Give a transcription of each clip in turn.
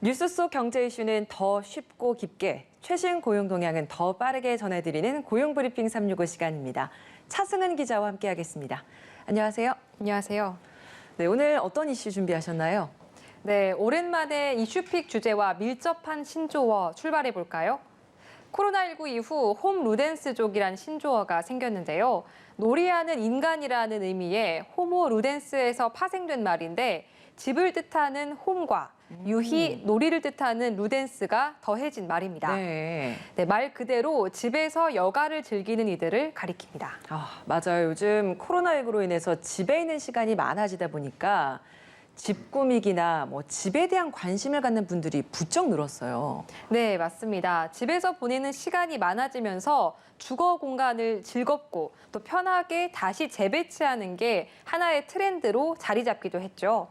뉴스 속 경제 이슈는 더 쉽고 깊게, 최신 고용 동향은 더 빠르게 전해드리는 고용브리핑 365 시간입니다. 차승은 기자와 함께하겠습니다. 안녕하세요. 안녕하세요. 네, 오늘 어떤 이슈 준비하셨나요? 네, 오랜만에 이슈픽 주제와 밀접한 신조어 출발해 볼까요? 코로나19 이후 홈 루덴스족이란 신조어가 생겼는데요. 놀이하는 인간이라는 의미의 호모 루덴스에서 파생된 말인데 집을 뜻하는 홈과 유희, 놀이를 뜻하는 루덴스가 더해진 말입니다. 네. 네, 말 그대로 집에서 여가를 즐기는 이들을 가리킵니다. 맞아요. 요즘 코로나19로 인해서 집에 있는 시간이 많아지다 보니까 집 꾸미기나 집에 대한 관심을 갖는 분들이 부쩍 늘었어요. 네, 맞습니다. 집에서 보내는 시간이 많아지면서 주거 공간을 즐겁고 또 편하게 다시 재배치하는 게 하나의 트렌드로 자리 잡기도 했죠.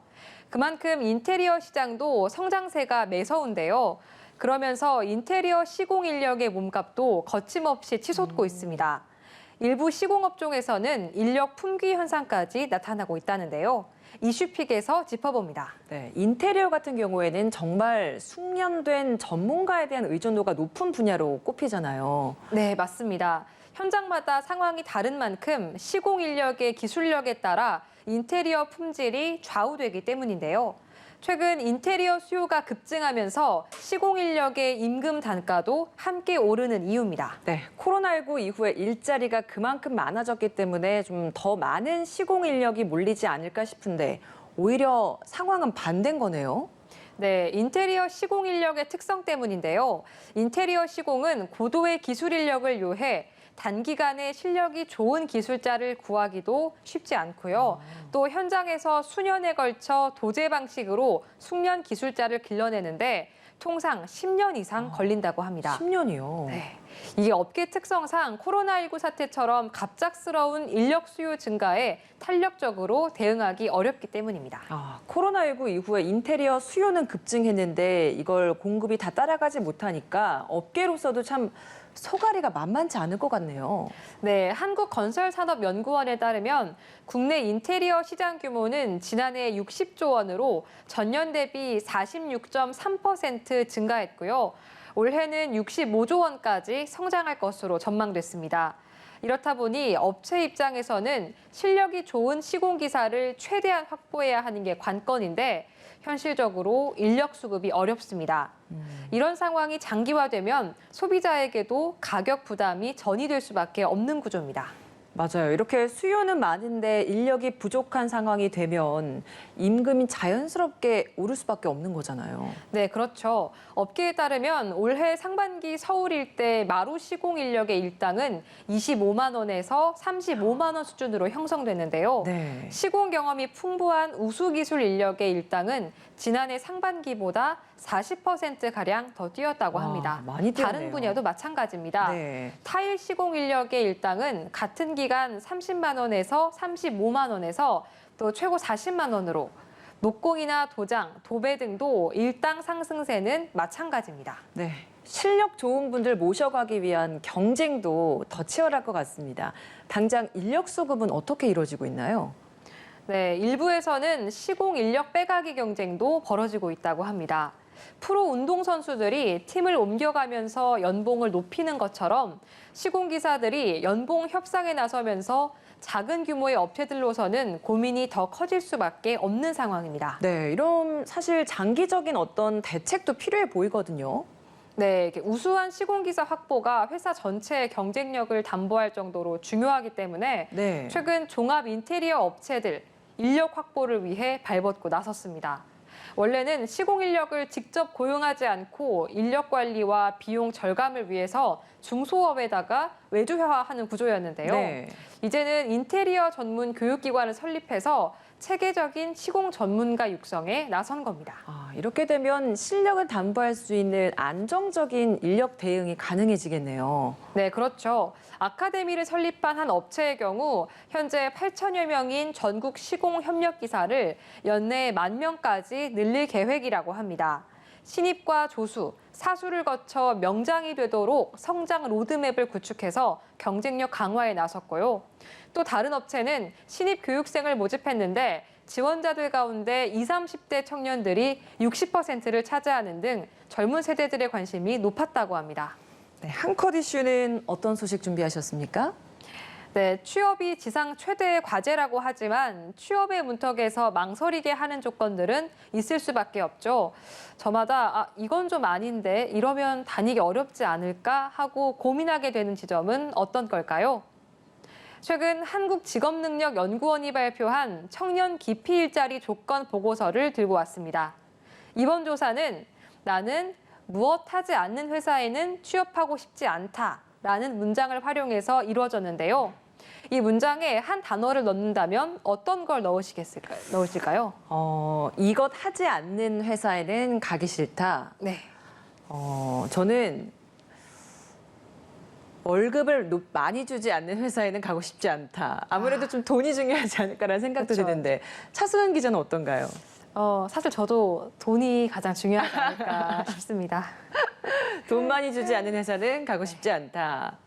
그만큼 인테리어 시장도 성장세가 매서운데요. 그러면서 인테리어 시공 인력의 몸값도 거침없이 치솟고 있습니다. 일부 시공업종에서는 인력 품귀 현상까지 나타나고 있다는데요. 이슈픽에서 짚어봅니다. 네, 인테리어 같은 경우에는 정말 숙련된 전문가에 대한 의존도가 높은 분야로 꼽히잖아요. 네, 맞습니다. 현장마다 상황이 다른 만큼 시공 인력의 기술력에 따라 인테리어 품질이 좌우되기 때문인데요. 최근 인테리어 수요가 급증하면서 시공 인력의 임금 단가도 함께 오르는 이유입니다. 네, 코로나19 이후에 일자리가 그만큼 많아졌기 때문에 좀 더 많은 시공 인력이 몰리지 않을까 싶은데 오히려 상황은 반대인 거네요. 네, 인테리어 시공 인력의 특성 때문인데요. 인테리어 시공은 고도의 기술 인력을 요해 단기간에 실력이 좋은 기술자를 구하기도 쉽지 않고요. 또 현장에서 수년에 걸쳐 도제 방식으로 숙련 기술자를 길러내는데 통상 10년 이상 걸린다고 합니다. 10년이요? 네. 이게 업계 특성상 코로나19 사태처럼 갑작스러운 인력 수요 증가에 탄력적으로 대응하기 어렵기 때문입니다. 코로나19 이후에 인테리어 수요는 급증했는데 이걸 공급이 다 따라가지 못하니까 업계로서도 참 소가리가 만만치 않을 것 같네요. 네, 한국건설산업연구원에 따르면 국내 인테리어 시장 규모는 지난해 60조 원으로 전년 대비 46.3% 증가했고요. 올해는 65조 원까지 성장할 것으로 전망됐습니다. 이렇다 보니 업체 입장에서는 실력이 좋은 시공기사를 최대한 확보해야 하는 게 관건인데 현실적으로 인력 수급이 어렵습니다. 이런 상황이 장기화되면 소비자에게도 가격 부담이 전이될 수밖에 없는 구조입니다. 맞아요. 이렇게 수요는 많은데 인력이 부족한 상황이 되면 임금이 자연스럽게 오를 수밖에 없는 거잖아요. 네, 그렇죠. 업계에 따르면 올해 상반기 서울 일대 마루 시공 인력의 일당은 25만 원에서 35만 원 수준으로 형성됐는데요. 네. 시공 경험이 풍부한 우수기술 인력의 일당은 지난해 상반기보다 40%가량 더 뛰었다고 합니다. 많이 뛰었네요. 다른 분야도 마찬가지입니다. 네. 타일 시공 인력의 일당은 같은 기간 30만 원에서 35만 원에서 또 최고 40만 원으로 목공이나 도장, 도배 등도 일당 상승세는 마찬가지입니다. 네. 실력 좋은 분들 모셔가기 위한 경쟁도 더 치열할 것 같습니다. 당장 인력 수급은 어떻게 이루어지고 있나요? 네, 일부에서는 시공 인력 빼가기 경쟁도 벌어지고 있다고 합니다. 프로 운동선수들이 팀을 옮겨가면서 연봉을 높이는 것처럼 시공기사들이 연봉 협상에 나서면서 작은 규모의 업체들로서는 고민이 더 커질 수밖에 없는 상황입니다. 네, 이런 사실 장기적인 어떤 대책도 필요해 보이거든요. 네, 이렇게 우수한 시공기사 확보가 회사 전체의 경쟁력을 담보할 정도로 중요하기 때문에 네. 최근 종합 인테리어 업체들 인력 확보를 위해 발벗고 나섰습니다. 원래는 시공 인력을 직접 고용하지 않고 인력 관리와 비용 절감을 위해서 중소업에다가 외주화하는 구조였는데요. 네. 이제는 인테리어 전문 교육기관을 설립해서 체계적인 시공 전문가 육성에 나선 겁니다. 이렇게 되면 실력을 담보할 수 있는 안정적인 인력 대응이 가능해지겠네요. 네, 그렇죠. 아카데미를 설립한 한 업체의 경우 현재 8천여 명인 전국 시공 협력 기사를 연내 10,000명까지 늘릴 계획이라고 합니다. 신입과 조수, 사수를 거쳐 명장이 되도록 성장 로드맵을 구축해서 경쟁력 강화에 나섰고요. 또 다른 업체는 신입 교육생을 모집했는데 지원자들 가운데 20, 30대 청년들이 60%를 차지하는 등 젊은 세대들의 관심이 높았다고 합니다. 네, 한컷 이슈는 어떤 소식 준비하셨습니까? 네, 취업이 지상 최대의 과제라고 하지만 취업의 문턱에서 망설이게 하는 조건들은 있을 수밖에 없죠. 저마다 이건 좀 아닌데 이러면 다니기 어렵지 않을까 하고 고민하게 되는 지점은 어떤 걸까요? 최근 한국직업능력연구원이 발표한 청년 기피 일자리 조건 보고서를 들고 왔습니다. 이번 조사는 나는 무엇 하지 않는 회사에는 취업하고 싶지 않다라는 문장을 활용해서 이루어졌는데요. 이 문장에 한 단어를 넣는다면 어떤 걸 넣으실까요? 이것 하지 않는 회사에는 가기 싫다. 네. 저는 월급을 많이 주지 않는 회사에는 가고 싶지 않다. 아무래도 좀 돈이 중요하지 않을까라는 생각도 그렇죠. 드는데 차승은 기자는 어떤가요? 사실 저도 돈이 가장 중요하지 않을까 싶습니다. 돈 많이 주지 않는 회사는 가고 싶지 않다.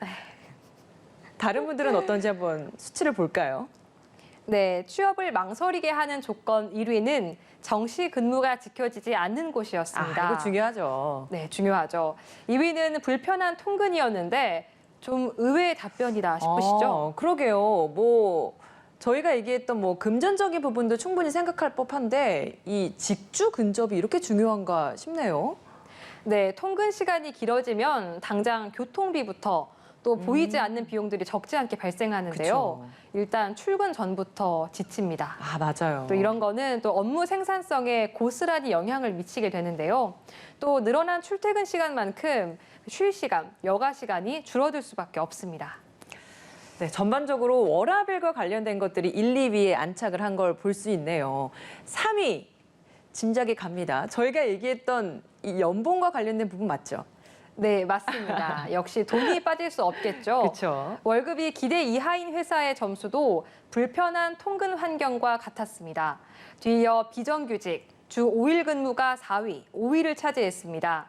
다른 분들은 어떤지 한번 수치를 볼까요? 네, 취업을 망설이게 하는 조건 1위는 정시 근무가 지켜지지 않는 곳이었습니다. 이거 중요하죠. 네, 중요하죠. 2위는 불편한 통근이었는데 좀 의외의 답변이다 싶으시죠? 그러게요. 저희가 얘기했던 금전적인 부분도 충분히 생각할 법한데 이 직주 근접이 이렇게 중요한가 싶네요. 네, 통근 시간이 길어지면 당장 교통비부터 또 보이지 않는 비용들이 적지 않게 발생하는데요. 그쵸. 일단 출근 전부터 지칩니다. 맞아요. 또 이런 거는 또 업무 생산성에 고스란히 영향을 미치게 되는데요. 또 늘어난 출퇴근 시간만큼 쉴 시간, 여가 시간이 줄어들 수밖에 없습니다. 네, 전반적으로 워라밸과 관련된 것들이 1, 2위에 안착을 한 걸 볼 수 있네요. 3위, 짐작이 갑니다. 저희가 얘기했던 이 연봉과 관련된 부분 맞죠? 네, 맞습니다. 역시 돈이 빠질 수 없겠죠. 그렇죠. 월급이 기대 이하인 회사의 점수도 불편한 통근 환경과 같았습니다. 뒤이어 비정규직, 주 5일 근무가 4위, 5위를 차지했습니다.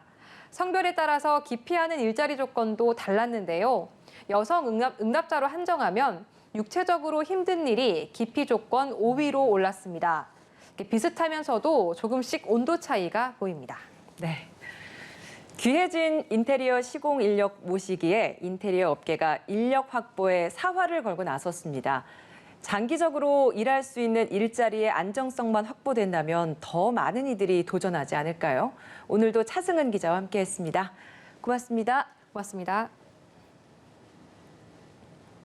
성별에 따라서 기피하는 일자리 조건도 달랐는데요. 여성 응답자로 한정하면 육체적으로 힘든 일이 기피 조건 5위로 올랐습니다. 비슷하면서도 조금씩 온도 차이가 보입니다. 네. 귀해진 인테리어 시공 인력 모시기에 인테리어 업계가 인력 확보에 사활을 걸고 나섰습니다. 장기적으로 일할 수 있는 일자리의 안정성만 확보된다면 더 많은 이들이 도전하지 않을까요? 오늘도 차승은 기자와 함께했습니다. 고맙습니다. 고맙습니다.